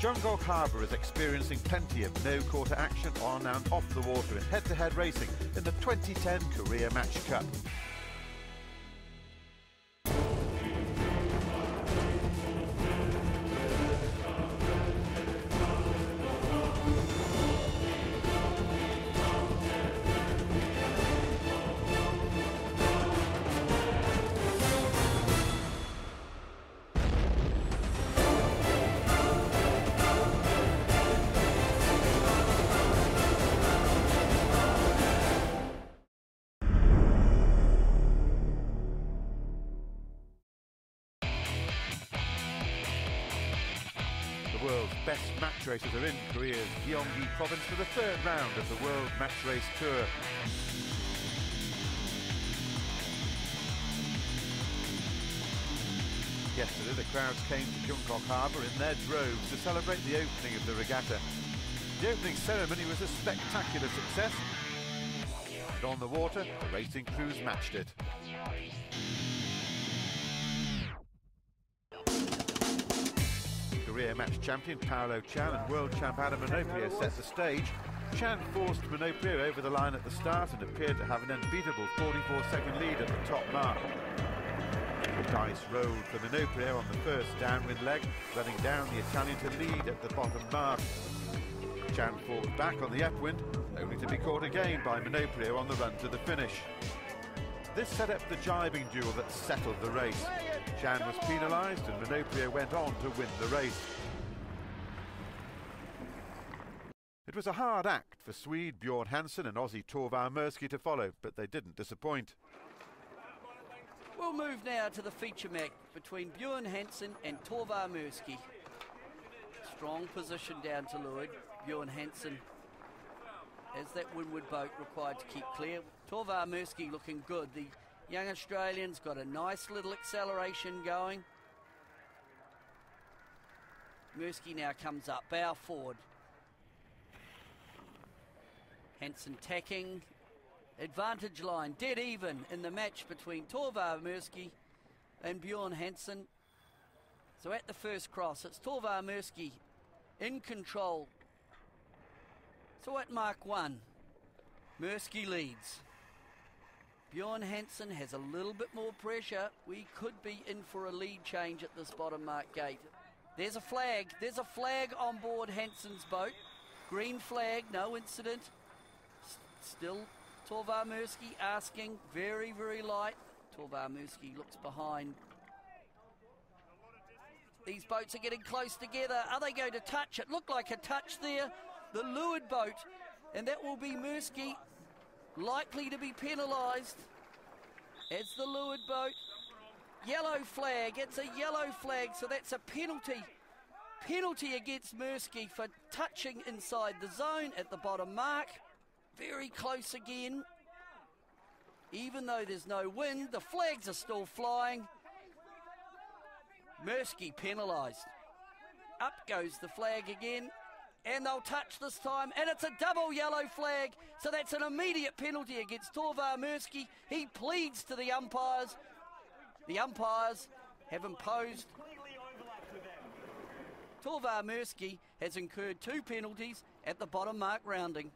Jungok Harbour is experiencing plenty of no-quarter action on and off the water in head-to-head racing in the 2010 Korea Match Cup. The world's best match racers are in Korea's Gyeonggi province for the third round of the World Match Race Tour. Yesterday the crowds came to Jungok Harbour in their droves to celebrate the opening of the regatta. The opening ceremony was a spectacular success, and on the water the racing crews matched it. Korea match champion Paolo Chan and world champ Adam Minoprio set the stage. Chan forced Minoprio over the line at the start and appeared to have an unbeatable 44-second lead at the top mark. The dice rolled for Minoprio on the first downwind leg, running down the Italian to lead at the bottom mark. Chan fought back on the upwind, only to be caught again by Minoprio on the run to the finish. This set up the jibing duel that settled the race. Chan was penalised and Minoprio went on to win the race. It was a hard act for Swede Bjorn Hansen and Aussie Torvar Mirsky to follow, but they didn't disappoint. We'll move now to the feature match between Bjorn Hansen and Torvar Mirsky. Strong position down to leeward. Bjorn Hansen as that windward boat required to keep clear. Torvar Mirsky looking good. The young Australian's got a nice little acceleration going. Mirsky now comes up, bow forward. Hansen tacking. Advantage line, dead even in the match between Torvar Mirsky and Bjorn Hansen. So at the first cross, it's Torvar Mirsky in control. So at mark 1, Mirsky leads. Bjorn Hansen has a little bit more pressure. We could be in for a lead change at this bottom mark gate. There's a flag. There's a flag on board Hansen's boat. Green flag, no incident. Still Torvar Mirsky asking, very, very light. Torvar Mirsky looks behind. These boats are getting close together. Are they going to touch? It looked like a touch there. The leeward boat, and that will be Mirsky, likely to be penalised as the leeward boat. Yellow flag, it's a yellow flag, so that's a penalty. Penalty against Mirsky for touching inside the zone at the bottom mark. Very close again. Even though there's no wind, the flags are still flying. Mirsky penalised. Up goes the flag again. And they'll touch this time, and it's a double yellow flag, so that's an immediate penalty against Torvar Mirsky. He pleads to the umpires. The umpires have imposed. Torvar Mirsky has incurred 2 penalties at the bottom mark rounding.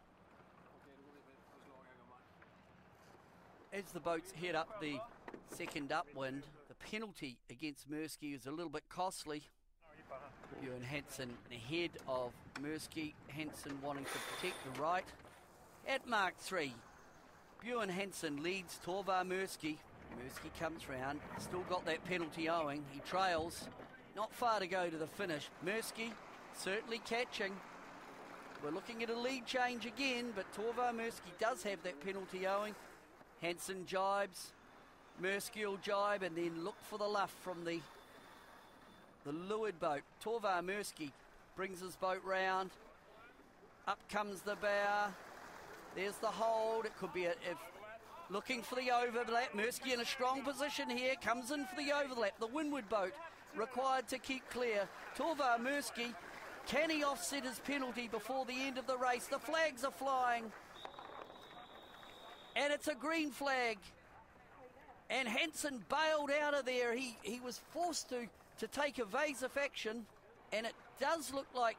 As the boats head up the second upwind, the penalty against Mirsky is a little bit costly. Bjorn Hansen ahead of Mirsky. Hansen wanting to protect the right. At mark 3, Bjorn Hansen leads Torvar Mirsky. Mirsky comes round, still got that penalty owing. He trails, not far to go to the finish. Mirsky certainly catching. We're looking at a lead change again, but Torvar Mirsky does have that penalty owing. Hansen jibes, Mirsky will jibe and then look for the luff from the leeward boat. Torvar Mirsky brings his boat round. Up comes the bow. There's the hold. It could be looking for the overlap. Mirsky in a strong position here. Comes in for the overlap. The windward boat required to keep clear. Torvar Mirsky, can he offset his penalty before the end of the race? The flags are flying. And it's a green flag. And Hansen bailed out of there. He was forced to take evasive action, and it does look like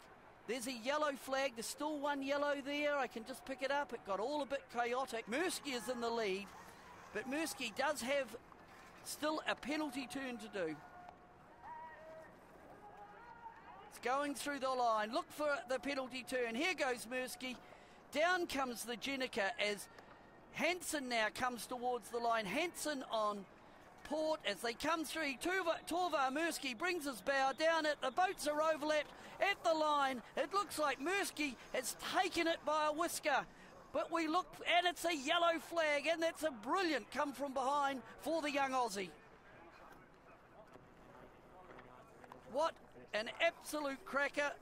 there's a yellow flag. There's still one yellow there. I can just pick it up. It got all a bit chaotic. Mirsky is in the lead, but Mirsky does have still a penalty turn to do. It's going through the line. Look for the penalty turn. Here goes Mirsky. Down comes the Jenica as Hansen now comes towards the line. Hansen on Port as they come through. Torvar Mirsky brings his bow down it. The boats are overlapped at the line. It looks like Mirsky has taken it by a whisker. But we look, and it's a yellow flag, and that's a brilliant come from behind for the young Aussie. What an absolute cracker.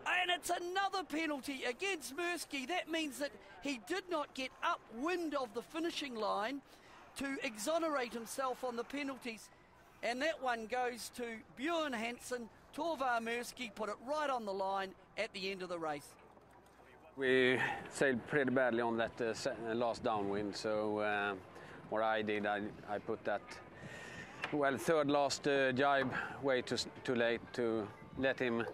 And it's another penalty against Mirsky. That means that he did not get upwind of the finishing line to exonerate himself on the penalties. And that one goes to Björn Hansen. Torvar Mirsky put it right on the line at the end of the race. We sailed pretty badly on that last downwind, so what I did, I put that, well, third last jibe way too late to let him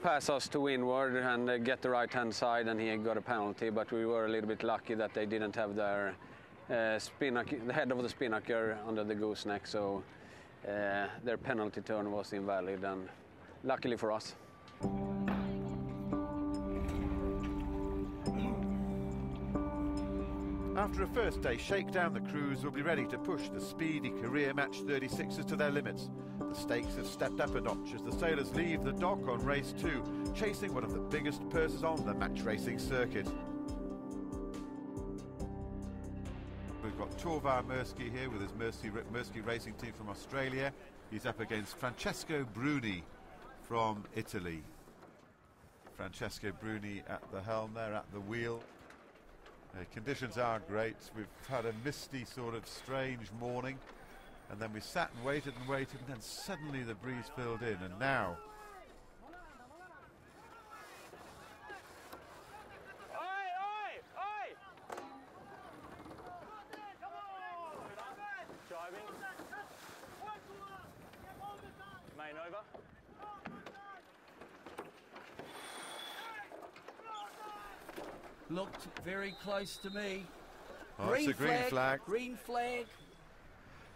pass us to windward and get the right-hand side, and he got a penalty, but we were a little bit lucky that they didn't have their the head of the spinnaker under the gooseneck, so their penalty turn was invalid, and luckily for us. After a first day shakedown, the crews will be ready to push the speedy career match 36ers to their limits. The stakes have stepped up a notch as the sailors leave the dock on race 2, chasing one of the biggest purses on the match racing circuit. We've got Torvar Mirsky here with his Mirsky racing team from Australia. He's up against Francesco Bruni from Italy. Francesco Bruni at the helm there, at the wheel. Conditions are great. We've had a misty sort of strange morning, and then we sat and waited, and then suddenly the breeze filled in, and now main over. Looked very close to me. oh, it's a green flag. Green flag.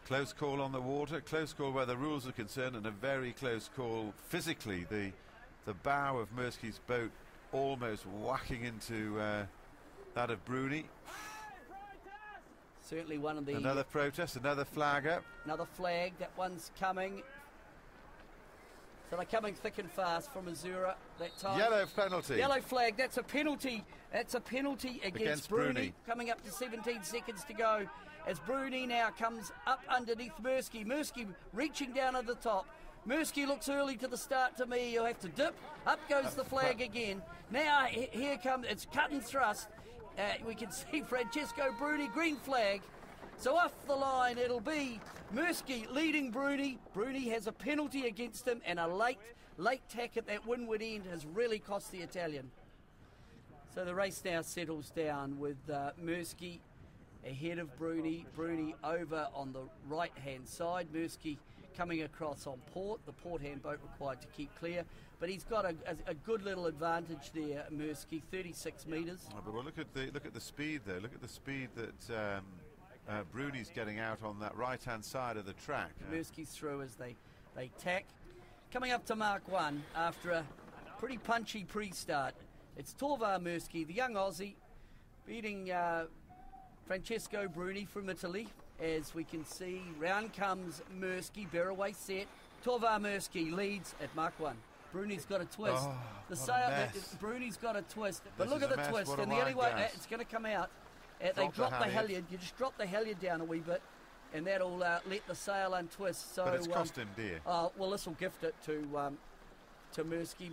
Close call on the water, close call where the rules are concerned, and a very close call physically. The bow of Mirsky's boat almost whacking into that of Bruni. Certainly one of the... Another protest, another flag up. Another flag, that one's coming. So they're coming thick and fast from Azura that time. Yellow penalty. Yellow flag, that's a penalty. That's a penalty against Bruni. Coming up to 17 seconds to go as Bruni now comes up underneath Mirsky. Mirsky reaching down at the top. Mirsky looks early to the start to me. You'll have to dip. Up goes the flag again. Now here comes, it's cut and thrust. We can see Francesco Bruni, green flag. So off the line it'll be Mirsky leading Bruni. Bruni has a penalty against him, and a late tack at that windward end has really cost the Italian. So the race now settles down with Mirsky ahead of Bruni. Bruni over on the right-hand side. Mirsky coming across on port. The port-hand boat required to keep clear. But he's got a good little advantage there, Mirsky, 36 metres. Oh, but well, look at the speed there. Look at the speed that Bruni's getting out on that right-hand side of the track. Mirsky's through as they tack. Coming up to Mark 1 after a pretty punchy pre-start. It's Torvar Mirsky, the young Aussie, beating Francesco Bruni from Italy. As we can see, round comes Mirsky, Bearaway set. Torvar Mirsky leads at Mark 1. Bruni's got a twist. Oh, the sail, Bruni's got a twist. But look at the twist, and the only way it's going to come out, they drop the halyard. You just drop the halyard down a wee bit, and that'll let the sail untwist. So, but it's cost him dear. Well, this will gift it to Mirsky.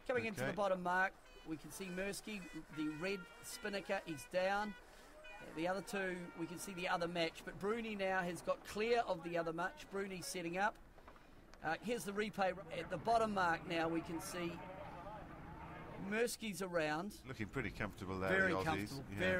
Coming into the bottom mark, we can see Mirsky, the red spinnaker, he's down. The other two, we can see the other match, but Bruni now has got clear of the other match. Bruni's setting up. Here's the replay at the bottom mark now. We can see Mirsky's around. Looking pretty comfortable there, Very the Aussies. comfortable. Yeah. Very